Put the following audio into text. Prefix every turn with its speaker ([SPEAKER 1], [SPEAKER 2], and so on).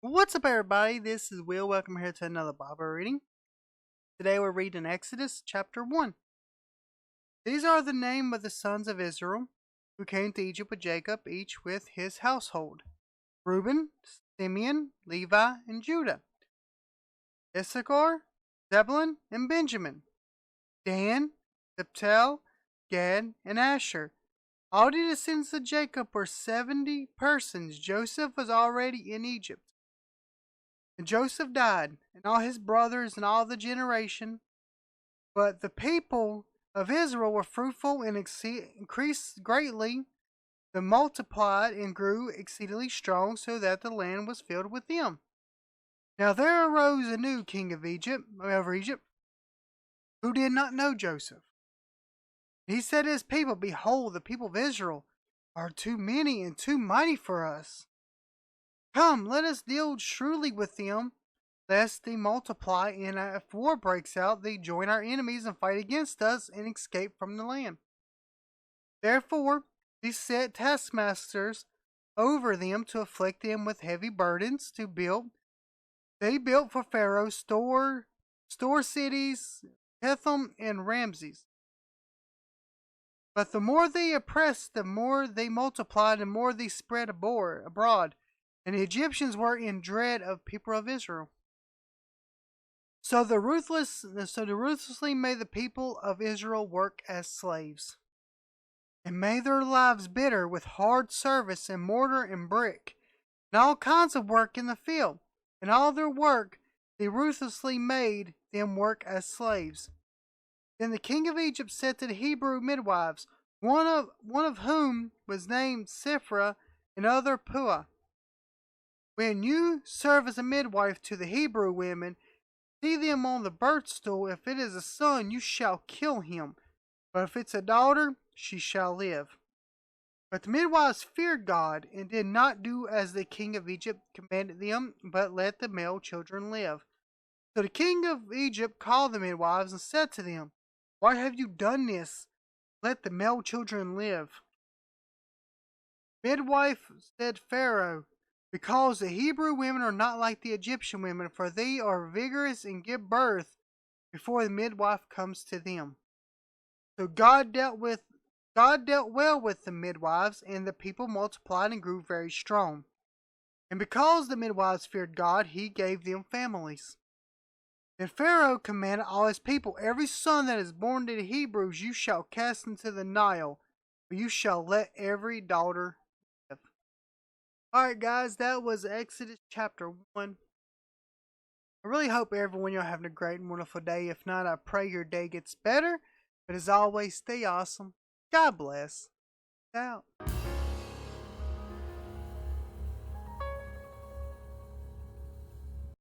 [SPEAKER 1] What's up, everybody? This is Will. Welcome here to another Bible reading. Today we're reading Exodus chapter 1. These are the names of the sons of Israel who came to Egypt with Jacob, each with his household: Reuben, Simeon, Levi, and Judah; Issachar, Zebulun, and Benjamin; Dan, Naphtali, Gad, and Asher. All the descendants of Jacob were 70 persons. Joseph was already in Egypt. And Joseph died, and all his brothers, and all the generation. But the people of Israel were fruitful and increased greatly. They multiplied and grew exceedingly strong, so that the land was filled with them. Now there arose a new king of Egypt, who did not know Joseph. He said to his people, "Behold, the people of Israel are too many and too mighty for us. Come, let us deal shrewdly with them, lest they multiply, and if war breaks out, they join our enemies and fight against us and escape from the land." Therefore he set taskmasters over them to afflict them with heavy burdens to build. They built for Pharaoh store cities, Pithom and Ramses. But the more they oppressed, the more they multiplied, and more they spread abroad. And the Egyptians were in dread of people of Israel. So they ruthlessly made the people of Israel work as slaves, and made their lives bitter with hard service and mortar and brick, and all kinds of work in the field. And all their work they ruthlessly made them work as slaves. Then the king of Egypt said to the Hebrew midwives, one of whom was named Shiphrah, and other Puah, "When you serve as a midwife to the Hebrew women, see them on the birth stool. If it is a son, you shall kill him, but if it's a daughter, she shall live." But the midwives feared God, and did not do as the king of Egypt commanded them, but let the male children live. So the king of Egypt called the midwives and said to them, "Why have you done this? Let the male children live." Midwife said Pharaoh, "Because the Hebrew women are not like the Egyptian women, for they are vigorous and give birth before the midwife comes to them." So God dealt well with the midwives, and the people multiplied and grew very strong. And because the midwives feared God, he gave them families. Then Pharaoh commanded all his people, "Every son that is born to the Hebrews you shall cast into the Nile, but you shall let every daughter live." Alright guys, that was Exodus chapter 1. I really hope everyone you're having a great and wonderful day. If not, I pray your day gets better. But as always, stay awesome. God bless. Out.